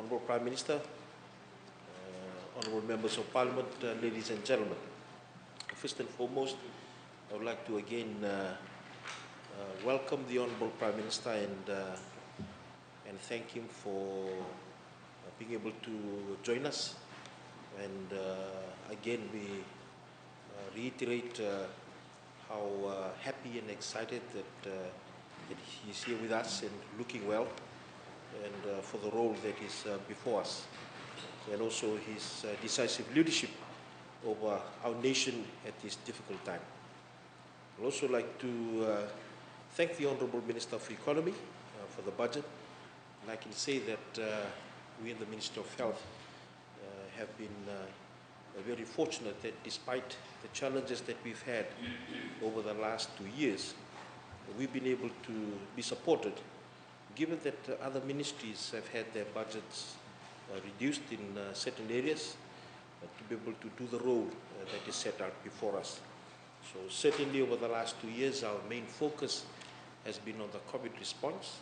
Honourable Prime Minister, Honourable Members of Parliament, ladies and gentlemen. First and foremost, I would like to again welcome the Honourable Prime Minister and thank him for being able to join us. And again, we reiterate how happy and excited that he's here with us and looking well, and for the role that is before us, and also his decisive leadership over our nation at this difficult time. I'd also like to thank the Honourable Minister for Economy for the budget. And I can say that we in the Ministry of Health have been very fortunate that despite the challenges that we've had over the last 2 years, we've been able to be supported, given that other ministries have had their budgets reduced in certain areas, to be able to do the role that is set out before us. So certainly over the last 2 years, our main focus has been on the COVID response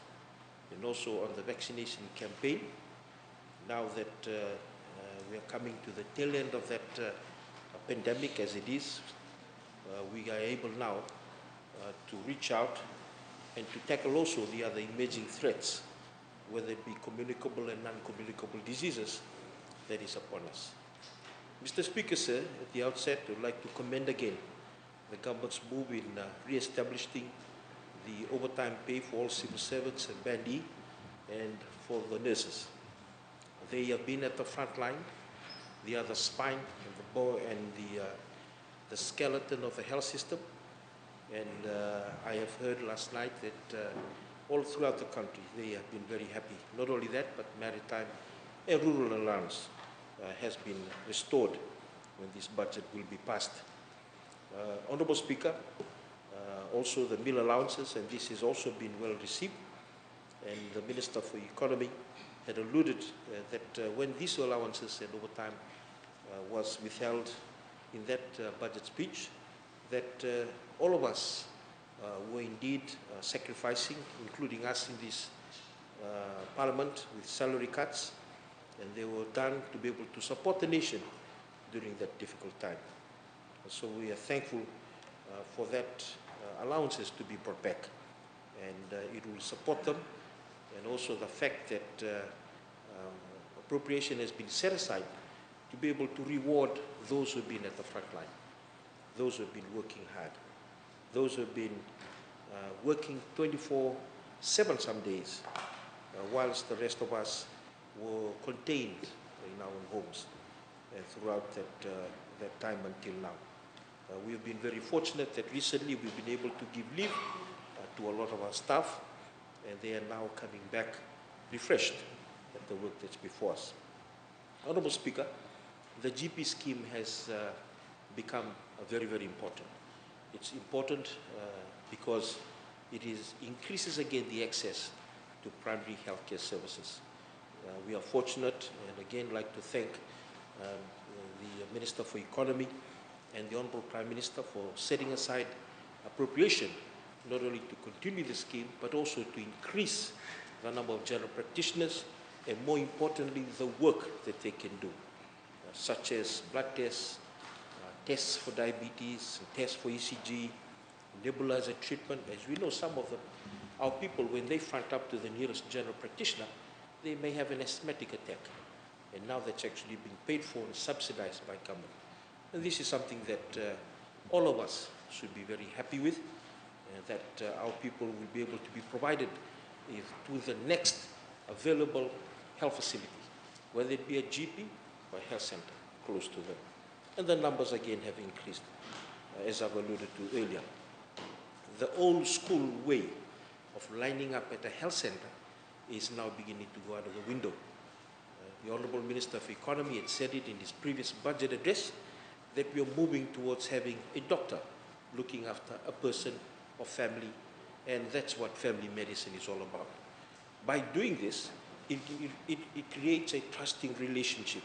and also on the vaccination campaign. Now that we are coming to the tail end of that pandemic as it is, we are able now to reach out and to tackle also the other emerging threats, whether it be communicable and non-communicable diseases that is upon us. Mr. Speaker, sir, at the outset, I would like to commend again the government's move in re-establishing the overtime pay for all civil servants and Band E and for the nurses. They have been at the front line. They are the spine and the bow and the skeleton of the health system. And I have heard last night that all throughout the country they have been very happy. Not only that, but maritime and rural allowance has been restored when this budget will be passed. Honourable Speaker, also the meal allowances, and this has also been well received. And the Minister for Economy had alluded that when these allowances and overtime was withheld in that budget speech, that all of us were indeed sacrificing, including us in this Parliament, with salary cuts, and they were done to be able to support the nation during that difficult time. And so we are thankful for that allowances to be brought back, and it will support them, and also the fact that appropriation has been set aside to be able to reward those who have been at the front line, those who have been working hard, those who have been working 24/7 some days, whilst the rest of us were contained in our own homes throughout that time until now. We have been very fortunate that recently we've been able to give leave to a lot of our staff, and they are now coming back refreshed at the work that's before us. Honourable Speaker, the GP scheme has become very, very important. It's important because it increases again the access to primary healthcare services. We are fortunate, and again like to thank the Minister for Economy and the Honourable Prime Minister for setting aside appropriation, not only to continue the scheme, but also to increase the number of general practitioners, and more importantly, the work that they can do, such as blood tests, tests for diabetes, tests for ECG, nebulizer treatment. As we know, some of our people, when they front up to the nearest general practitioner, they may have an asthmatic attack. And now that's actually being paid for and subsidized by government. And this is something that all of us should be very happy with, that our people will be able to be provided to the next available health facility, whether it be a GP or a health center close to them. And the numbers again have increased, as I've alluded to earlier. The old school way of lining up at a health center is now beginning to go out of the window. The Honourable Minister for Economy had said it in his previous budget address, that we are moving towards having a doctor looking after a person or family, and that's what family medicine is all about. By doing this, it creates a trusting relationship.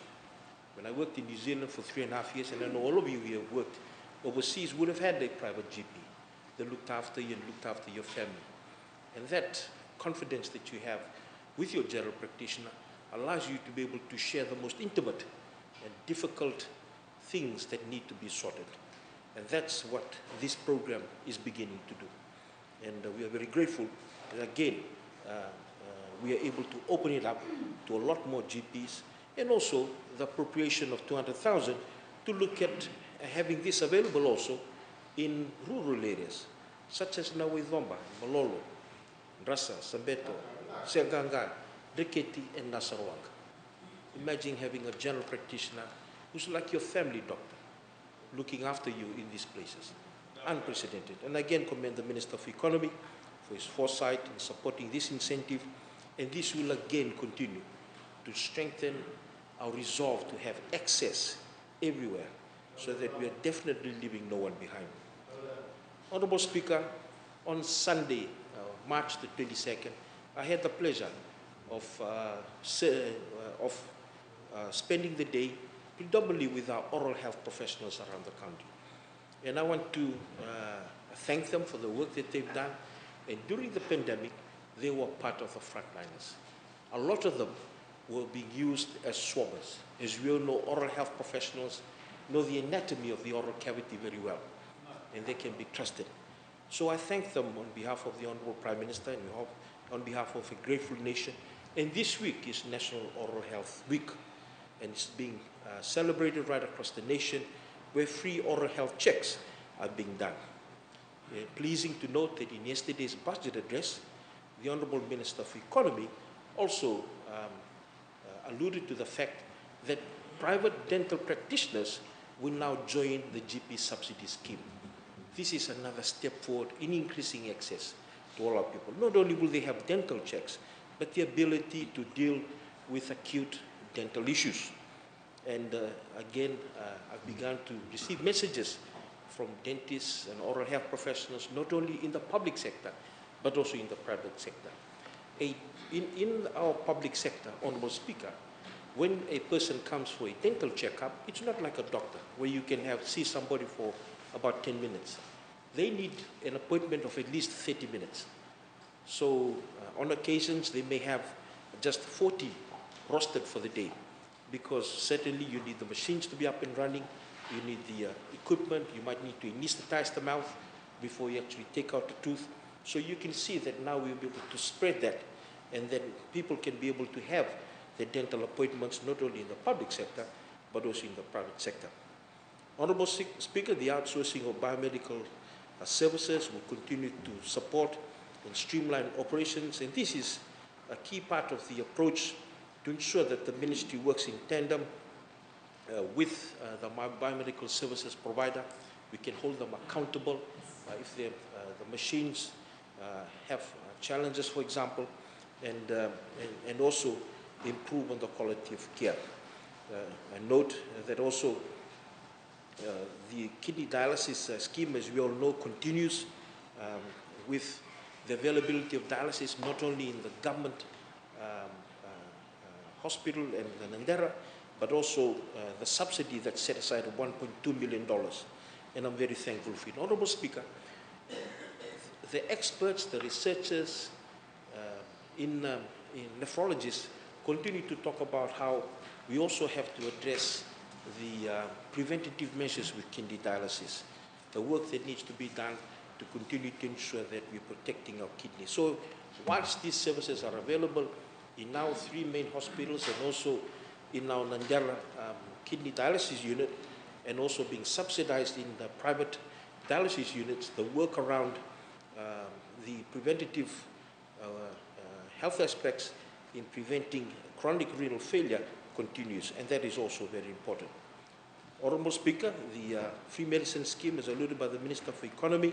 When I worked in New Zealand for 3.5 years, and I know all of you who have worked overseas would have had a private GP that looked after you and looked after your family. And that confidence that you have with your general practitioner allows you to be able to share the most intimate and difficult things that need to be sorted. And that's what this program is beginning to do. And we are very grateful that again, we are able to open it up to a lot more GPs, and also the appropriation of 200,000 to look at having this available also in rural areas, such as Nawaithomba, Malolo, Rasa, Sambeto, Seganga, Riketi, and Nasarawak. Imagine having a general practitioner who's like your family doctor, looking after you in these places. Unprecedented. And again, commend the Minister of Economy for his foresight in supporting this incentive. And this will again continue to strengthen our resolve to have access everywhere, so that we are definitely leaving no one behind. Honorable Speaker, on Sunday, March the 22nd, I had the pleasure of spending the day predominantly with our oral health professionals around the country. And I want to thank them for the work that they've done. And during the pandemic, they were part of the frontliners. A lot of them were being used as swabbers. As we all know, oral health professionals know the anatomy of the oral cavity very well, and they can be trusted. So I thank them on behalf of the Honorable Prime Minister and on behalf of a grateful nation. And this week is National Oral Health Week, and it's being celebrated right across the nation, where free oral health checks are being done. Pleasing to note that in yesterday's budget address, the Honorable Minister of Economy also alluded to the fact that private dental practitioners will now join the GP subsidy scheme. This is another step forward in increasing access to all our people. Not only will they have dental checks, but the ability to deal with acute dental issues. And again, I've begun to receive messages from dentists and oral health professionals, not only in the public sector, but also in the private sector. In our public sector, Honorable Speaker, when a person comes for a dental checkup, it's not like a doctor, where you can see somebody for about 10 minutes. They need an appointment of at least 30 minutes. So on occasions, they may have just 40 rostered for the day, because certainly you need the machines to be up and running, you need the equipment, you might need to anesthetize the mouth before you actually take out the tooth. So you can see that now we'll be able to spread that, and then people can be able to have their dental appointments not only in the public sector, but also in the private sector. Honorable Speaker, the outsourcing of biomedical services will continue to support and streamline operations, and this is a key part of the approach to ensure that the ministry works in tandem with the biomedical services provider. We can hold them accountable if the machines have challenges, for example, and also improve on the quality of care. I note that also the kidney dialysis scheme, as we all know, continues with the availability of dialysis not only in the government hospital and the Nandera, but also the subsidy that's set aside of $1.2 million. And I'm very thankful for it. Honorable Speaker, the experts, the researchers in nephrologists continue to talk about how we also have to address the preventative measures with kidney dialysis, the work that needs to be done to continue to ensure that we're protecting our kidneys. So whilst these services are available in our 3 main hospitals and also in our Nandera kidney dialysis unit, and also being subsidized in the private dialysis units, the work around the preventative health aspects in preventing chronic renal failure continues, and that is also very important. Honorable Speaker, the free medicine scheme, as alluded by the Minister for Economy,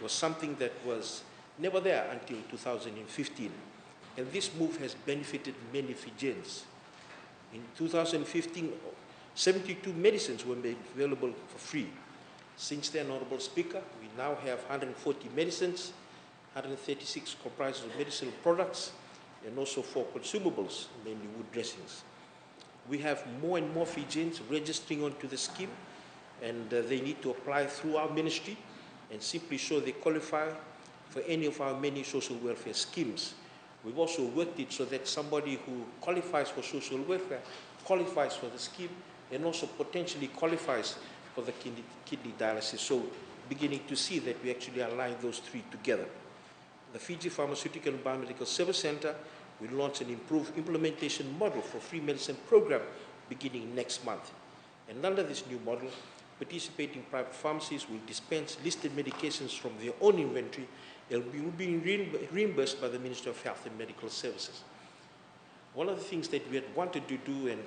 was something that was never there until 2015. And this move has benefited many Fijians. In 2015, 72 medicines were made available for free. Since then, Honorable Speaker, we now have 140 medicines, 136 comprises of medicinal products, and also 4 consumables, mainly wood dressings. We have more and more Fijians registering onto the scheme, and they need to apply through our ministry and simply show they qualify for any of our many social welfare schemes, We've also worked it so that somebody who qualifies for social welfare qualifies for the scheme and also potentially qualifies for the kidney dialysis. So beginning to see that we actually align those three together. The Fiji Pharmaceutical and Biomedical Service Center will launch an improved implementation model for free medicine program beginning next month. And under this new model, participating private pharmacies will dispense listed medications from their own inventory and will be reimbursed by the Ministry of Health and Medical Services. One of the things that we had wanted to do and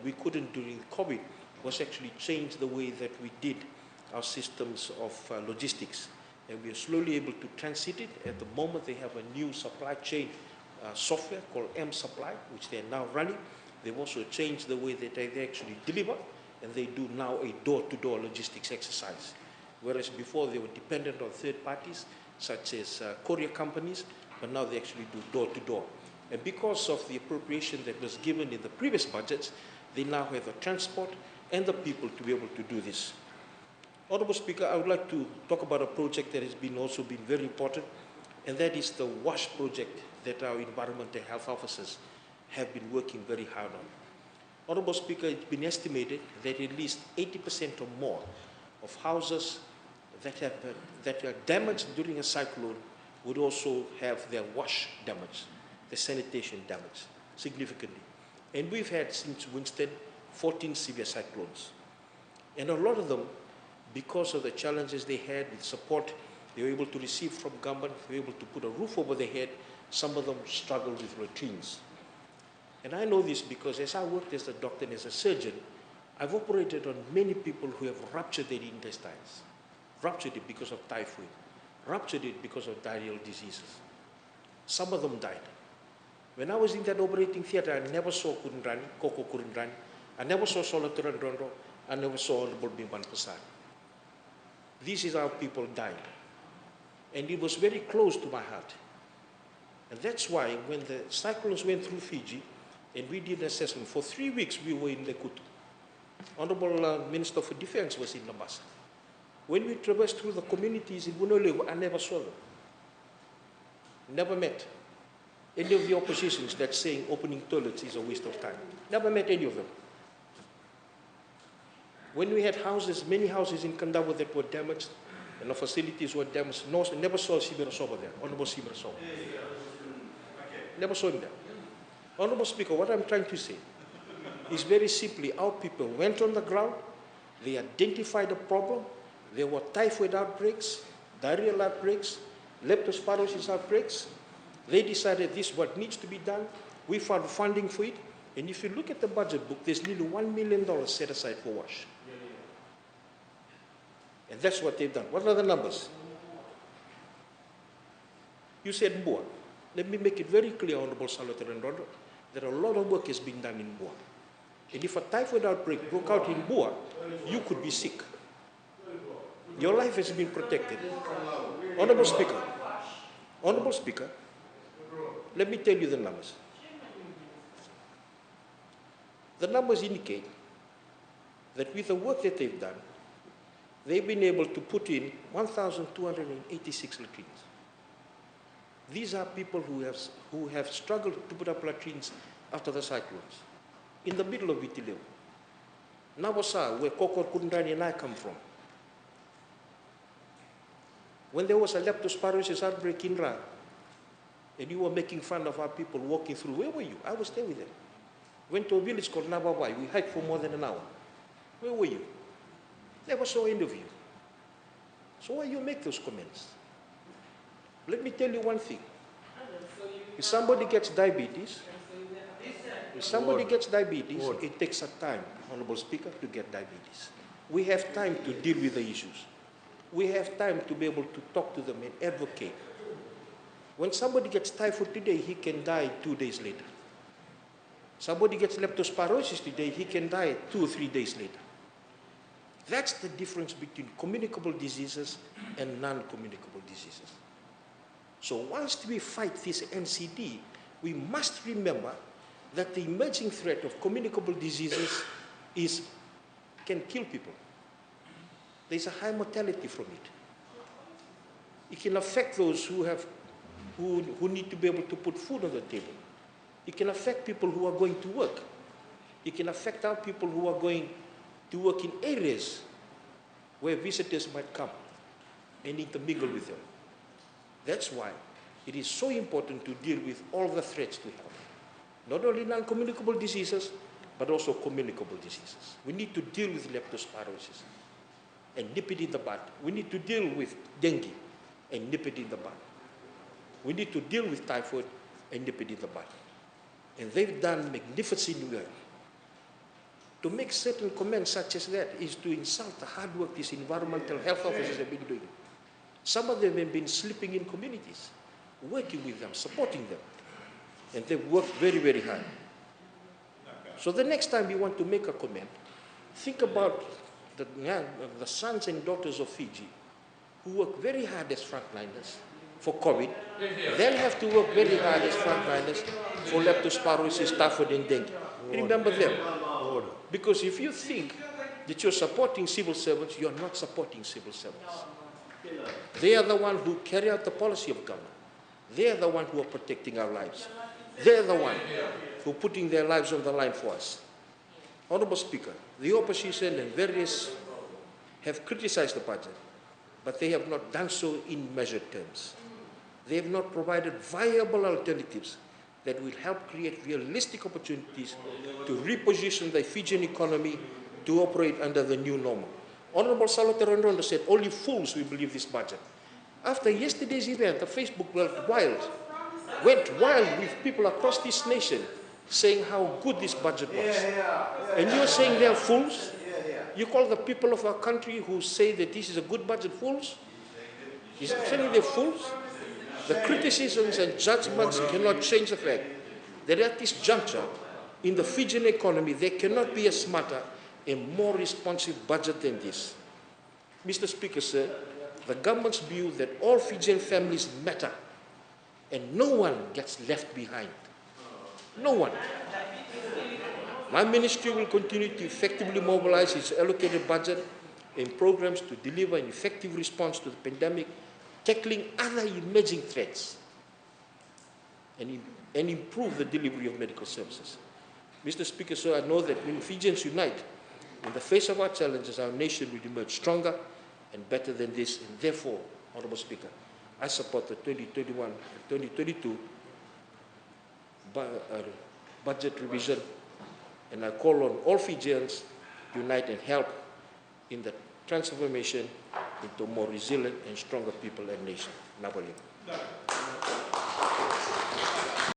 we couldn't during COVID was actually change the way that we did our systems of logistics. And we are slowly able to transit it. At the moment, they have a new supply chain software called M-Supply, which they are now running. They've also changed the way that they actually deliver, and they do now a door-to-door logistics exercise. Whereas before they were dependent on third parties, such as courier companies, but now they actually do door-to-door. And because of the appropriation that was given in the previous budgets, they now have the transport and the people to be able to do this. Honourable Speaker, I would like to talk about a project that has also been very important, and that is the WASH project that our environment and health officers have been working very hard on. Honourable Speaker, it's been estimated that at least 80% or more of houses that are damaged during a cyclone would also have their WASH damaged, the sanitation damaged significantly. And we've had since Winston 14 severe cyclones. And a lot of them, because of the challenges they had with support they were able to receive from government, they were able to put a roof over their head, some of them struggled with latrines. And I know this because as I worked as a doctor and as a surgeon, I've operated on many people who have ruptured their intestines, ruptured it because of typhoid, ruptured it because of diarrheal diseases. Some of them died. When I was in that operating theater, I never saw Kurundrani, Koko Kurundrani. I never saw Solaturan Rondo. I never saw Honorable Bimban Pasari. This is how people died. And it was very close to my heart. And that's why when the cyclones went through Fiji, and we did an assessment, for 3 weeks we were in Lekutu. Honorable Minister for Defense was in Lambasa. When we traversed through the communities in Bunolego, I never saw them. Never met any of the oppositions that's saying opening toilets is a waste of time. Never met any of them. When we had houses, many houses in Kandawa that were damaged, and the facilities were damaged, never saw Sibirasoba there, Honorable Sibirasoba. Never saw him there. Honorable Speaker, what I'm trying to say is very simply, our people went on the ground, they identified the problem, there were typhoid outbreaks, diarrheal outbreaks, leptospirosis outbreaks. They decided this is what needs to be done. We found funding for it. And if you look at the budget book, there's nearly $1 million set aside for WASH. And that's what they've done. What are the numbers? You said Mbua. Let me make it very clear, Honorable Salvatore and Rondo, that a lot of work is being done in Mbua. And if a typhoid outbreak broke out in Mbua, you could be sick. Your life has been protected. Honorable Speaker, let me tell you the numbers. The numbers indicate that with the work that they've done, they've been able to put in 1,286 latrines. These are people who have struggled to put up latrines after the cyclones, in the middle of Vitileo. Navasa, where Kokor Kurundrani and I come from. When there was a leptospirosis outbreak in Ra, and you were making fun of our people walking through, where were you? I was there with them. Went to a village called Nabawai. We hiked for more than an hour. Where were you? Never saw any of you. So why you make those comments? Let me tell you one thing. If somebody gets diabetes, it takes a time, Honorable Speaker, to get diabetes. We have time to deal with the issues. We have time to be able to talk to them and advocate. When somebody gets typhoid today, he can die 2 days later. Somebody gets leptospirosis today, he can die 2 or 3 days later. That's the difference between communicable diseases and non-communicable diseases. So whilst we fight this NCD, we must remember that the emerging threat of communicable diseases can kill people. There's a high mortality from it. It can affect those who have who need to be able to put food on the table. It can affect people who are going to work. It can affect our people who are going to work in areas where visitors might come and intermingle with them. That's why it is so important to deal with all the threats to health. Not only non-communicable diseases, but also communicable diseases. We need to deal with leptospirosis and nip it in the bud. We need to deal with dengue and nip it in the bud. We need to deal with typhoid and nip it in the bud. And they've done magnificent work. To make certain comments such as that is to insult the hard work these environmental health officers have been doing. Some of them have been sleeping in communities, working with them, supporting them. And they've worked very, very hard. So the next time you want to make a comment, think about the sons and daughters of Fiji who work very hard as frontliners for COVID. They'll have to work very hard as frontliners for leptospirosis, typhoid, and dengue. Remember them. Because if you think that you're supporting civil servants, you're not supporting civil servants. They are the ones who carry out the policy of government. They are the ones who are protecting our lives. They are the ones who are putting their lives on the line for us. Honourable Speaker, the opposition and various have criticized the budget, but they have not done so in measured terms. They have not provided viable alternatives that will help create realistic opportunities to reposition the Fijian economy to operate under the new normal. Honourable Salvatore Ronda said, only fools will believe this budget. After yesterday's event, the Facebook went wild with people across this nation saying how good this budget was. And you're saying they're fools? You call the people of our country who say that this is a good budget fools? You're saying they're fools? The criticisms and judgments cannot change the fact that at this juncture, in the Fijian economy, there cannot be a smarter and more responsive budget than this. Mr. Speaker, sir, the government's view that all Fijian families matter and no one gets left behind. No one. My ministry will continue to effectively mobilize its allocated budget and programs to deliver an effective response to the pandemic, tackling other emerging threats, and improve the delivery of medical services. Mr. Speaker, so I know that when Fijians unite, in the face of our challenges, our nation will emerge stronger and better than this, and therefore, Honourable Speaker, I support the 2021-2022 budget revision, and I call on all Fijians to unite and help in the transformation into a more resilient and stronger people and nation. Nabali.